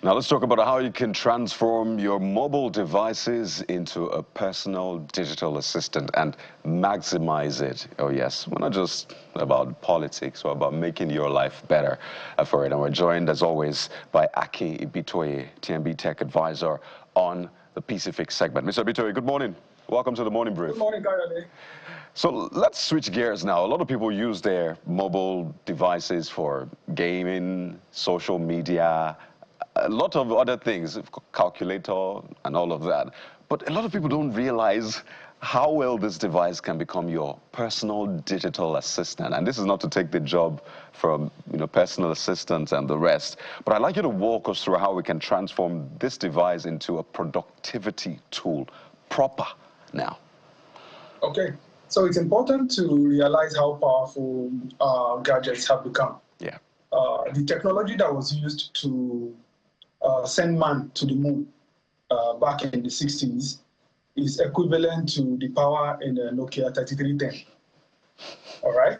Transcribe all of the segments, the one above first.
Now let's talk about how you can transform your mobile devices into a personal digital assistant and maximize it. Oh yes, we're not just about politics, we're about making your life better for it. And we're joined as always by Aki Ibitoye, TMB Tech Advisor on the PC Fix segment. Mr. Ibitoye, good morning. Welcome to the Morning Brief. Good morning, Kayode. So let's switch gears now. A lot of people use their mobile devices for gaming, social media, a lot of other things, calculator and all of that. But a lot of people don't realize how well this device can become your personal digital assistant. And this is not to take the job from personal assistants and the rest. But I'd like you to walk us through how we can transform this device into a productivity tool proper now. Okay, so it's important to realize how powerful gadgets have become. Yeah. The technology that was used to send man to the moon back in the 60s is equivalent to the power in a Nokia 3310. All right?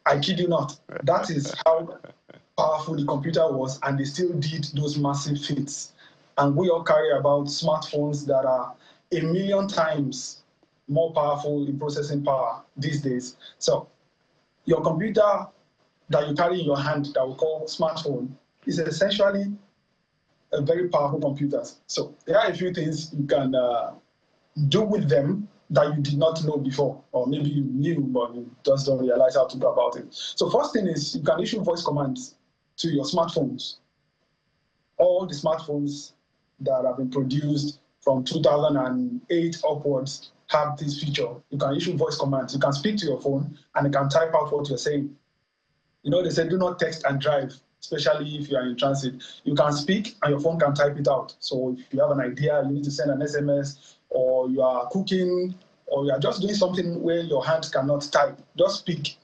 I kid you not. That is how powerful the computer was, and they still did those massive feats. And we all carry about smartphones that are 1 million times more powerful in processing power these days. So your computer that you carry in your hand that we call smartphone is essentially a very powerful computer. So there are a few things you can do with them that you did not know before, or maybe you knew but you just don't realize how to go about it. So first thing is you can issue voice commands to your smartphones. All the smartphones that have been produced from 2008 upwards have this feature. You can issue voice commands. You can speak to your phone and it can type out what you're saying. You know, they say do not text and drive, especially if you are in transit. You can speak and your phone can type it out. So if you have an idea, you need to send an SMS, or you are cooking, or you are just doing something where your hand cannot type, just speak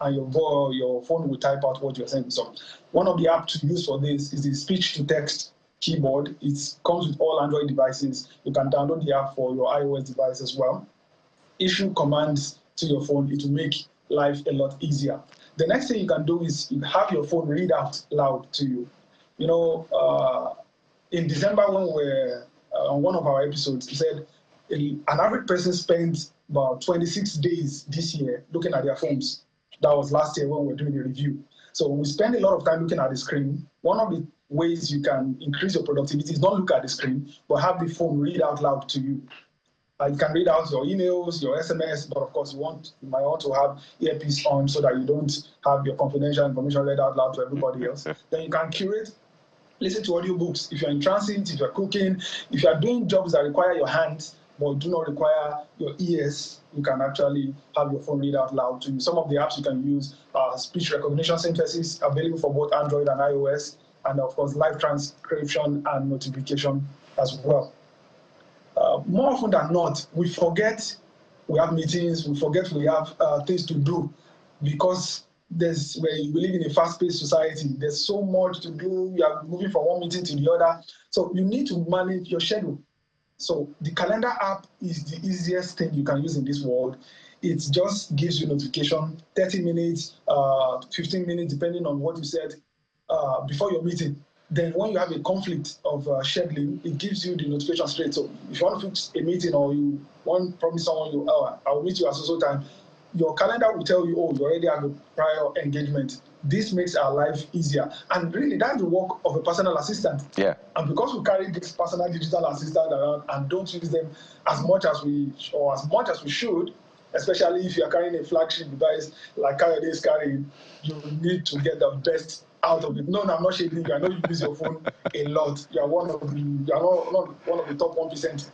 and your phone will type out what you're saying. So one of the apps to use for this is the speech-to-text keyboard. It comes with all Android devices. You can download the app for your iOS device as well. Issue commands to your phone. It will make life a lot easier. The next thing you can do is you have your phone read out loud to you. You know, in December when we were on one of our episodes, he said an average person spends about 26 days this year looking at their phones. That was last year when we were doing the review. So we spend a lot of time looking at the screen. One of the ways you can increase your productivity is not look at the screen, but have the phone read out loud to you. You can read out your emails, your SMS, but of course you might want to have earpiece on so that you don't have your confidential information read out loud to everybody else. Then you can curate, listen to audiobooks. If you're in transit, if you're cooking, if you're doing jobs that require your hands but do not require your ears, you can actually have your phone read out loud to you. Some of the apps you can use are speech recognition synthesis, available for both Android and iOS, and of course live transcription and notification as well. More often than not, we forget we have meetings, we forget we have things to do, because we live in a fast-paced society. There's so much to do. You are moving from one meeting to the other. So you need to manage your schedule. So the calendar app is the easiest thing you can use in this world. It just gives you notification, 30 minutes, 15 minutes, depending on what you said before your meeting. Then when you have a conflict of scheduling, it gives you the notification straight. So if you want to fix a meeting or you want to promise someone, I will meet you at so time, your calendar will tell you, oh, you already have a prior engagement. This makes our life easier. And really, that's the work of a personal assistant. Yeah. And because we carry this personal digital assistant around and don't use them as much as we should, especially if you are carrying a flagship device like Kayode is carrying, you need to get the best out of it. No, I'm not shading you. I know you use your phone a lot. You are not one of the top 1%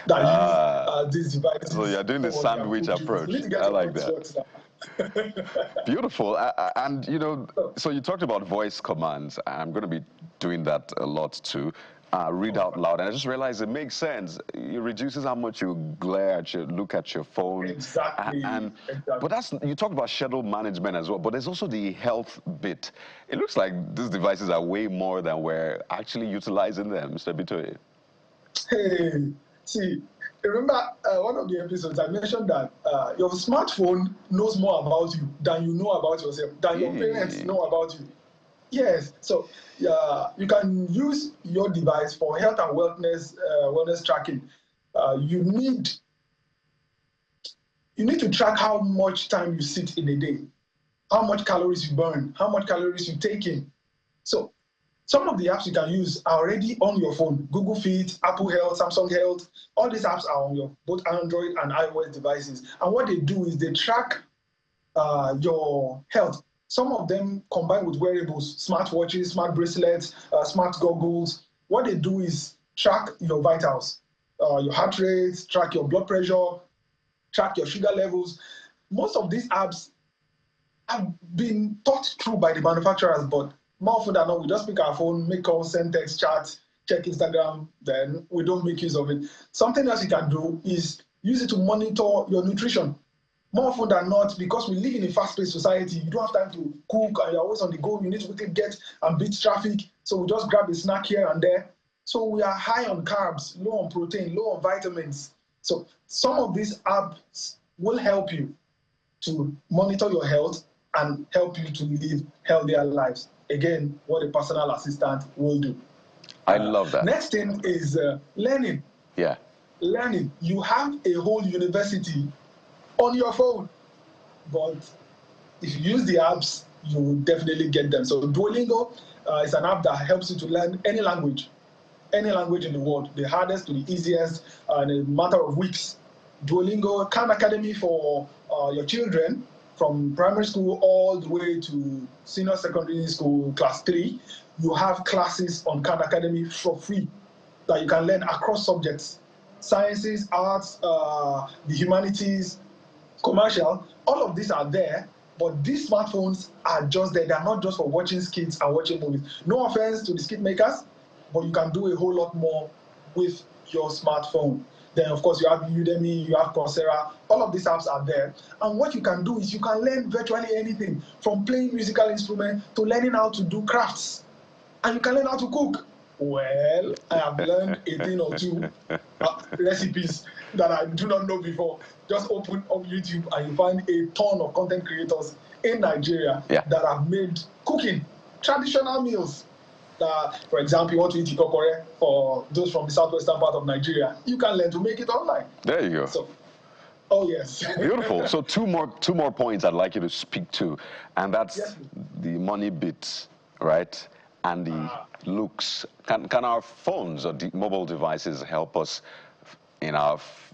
that use these devices. So you're doing the sandwich approach. I like that. Beautiful. And so you talked about voice commands. I'm going to be doing that a lot too. Read out loud, and I just realized it makes sense. It reduces how much you look at your phone. Exactly. But you talked about schedule management as well, but there's also the health bit. It looks like these devices are way more than we're actually utilizing them, Mr. Ibitoye. Hey, see, remember one of the episodes I mentioned that your smartphone knows more about you than you know about yourself, than your parents know about you. Yes, so you can use your device for health and wellness tracking. You need to track how much time you sit in a day, how much calories you burn, how much calories you take in. So some of the apps you can use are already on your phone. Google Fit, Apple Health, Samsung Health, all these apps are on your both Android and iOS devices. And what they do is they track your health. Some of them combine with wearables, smartwatches, smart bracelets, smart goggles. What they do is track your vitals, your heart rate, track your blood pressure, track your sugar levels. Most of these apps have been thought through by the manufacturers, but more often than not, we just pick our phone, make calls, send text, chat, check Instagram, then we don't make use of it. Something else you can do is use it to monitor your nutrition. More often than not, because we live in a fast-paced society, you don't have time to cook and you're always on the go. You need to quickly get and beat traffic. So we just grab a snack here and there. So we are high on carbs, low on protein, low on vitamins. So some of these apps will help you to monitor your health and help you to live healthier lives. Again, what a personal assistant will do. I love that. Next thing is learning. Yeah. Learning. You have a whole university on your phone, but if you use the apps, you will definitely get them. So Duolingo is an app that helps you to learn any language in the world, the hardest to the easiest, in a matter of weeks. Duolingo, Khan Academy for your children from primary school all the way to senior secondary school, class 3. You have classes on Khan Academy for free that you can learn across subjects, sciences, arts, the humanities, commercial. All of these are there, but these smartphones are just there. They're not just for watching skits and watching movies. No offense to the skit makers, but you can do a whole lot more with your smartphone. Then, of course, you have Udemy, you have Coursera. All of these apps are there. And what you can do is you can learn virtually anything, from playing musical instruments to learning how to do crafts. And you can learn how to cook. Well, I have learned a thing or two recipes that I do not know before. Just open up YouTube and you find a ton of content creators in Nigeria that have made cooking traditional meals. For example, you want to eat ikokore for those from the southwestern part of Nigeria, you can learn to make it online. There you go. So, oh yes. Beautiful. So two more points I'd like you to speak to, and that's the money bit, right? And the looks. Can our phones or mobile devices help us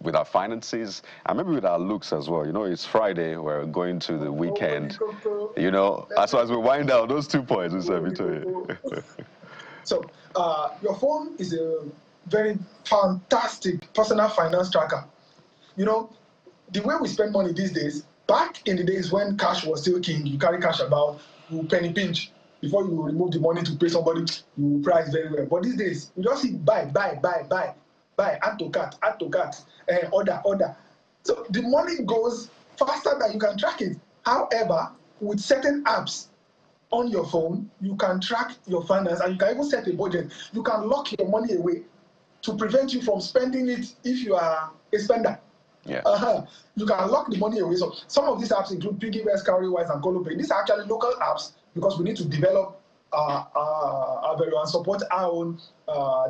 with our finances and maybe with our looks as well? You know, it's Friday, we're going to the weekend. You know, as we wind down those 2 points, So your phone is a very fantastic personal finance tracker. You know, the way we spend money these days, back in the days when cash was still king, you carry cash about, you penny pinch. Before you remove the money to pay somebody, you price very well. But these days, you just see buy, add to cart, order. So the money goes faster than you can track it. However, with certain apps on your phone, you can track your finance and you can even set a budget. You can lock your money away to prevent you from spending it if you are a spender. Yeah. You can lock the money away. So some of these apps include Piggyvest, Cowrywise, and Kolopay. These are actually local apps because we need to develop our very own, support our own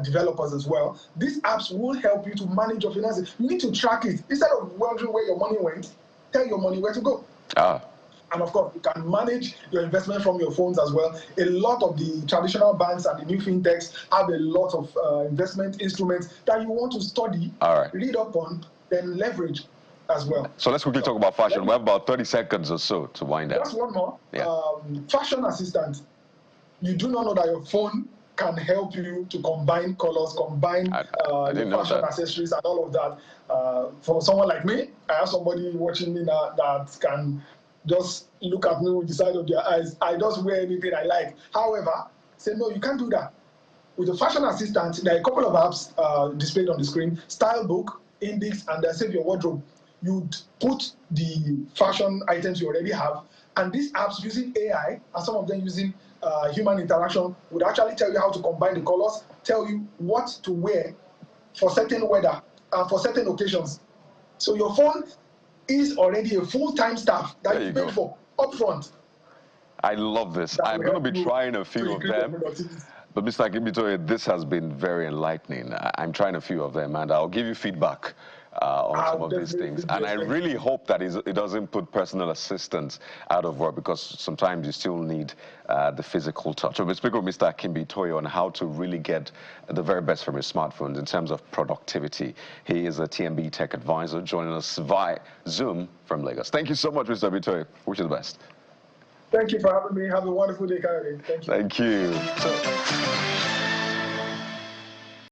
developers as well. These apps will help you to manage your finances. You need to track it. Instead of wondering where your money went, tell your money where to go. And of course, you can manage your investment from your phones as well. A lot of the traditional banks and the new fintechs have a lot of investment instruments that you want to study, read up on, then leverage as well. So let's quickly talk about fashion. We have about 30 seconds or so to wind down. Just one more. Fashion assistant. You do not know that your phone can help you to combine colors, combine the fashion accessories and all of that. For someone like me, I have somebody watching me now that can just look at me with the side of their eyes. I just wear anything I like. However, say, no, you can't do that. With the fashion assistant, there are a couple of apps displayed on the screen: Stylebook, Index, and Save Your Wardrobe. You'd put the fashion items you already have, and these apps using AI, and some of them using human interaction, would actually tell you how to combine the colors, tell you what to wear for certain weather, for certain occasions. So your phone is already a full-time staff that you paid for upfront. I love this. that I'm will going to help be you trying a to few of increase your them. productivity. But Mr. Akibitoye, this has been very enlightening. I'm trying a few of them, and I'll give you feedback on some I'll of these things. definitely be And I really expecting. hope that it doesn't put personal assistants out of work, because sometimes you still need the physical touch. So we're speaking with Mr. Akibitoye on how to really get the very best from his smartphones in terms of productivity. He is a TMB tech advisor joining us via Zoom from Lagos. Thank you so much, Mr. Akibitoye. Wish you the best. Thank you for having me. Have a wonderful day, Karen. Thank you. Thank you. So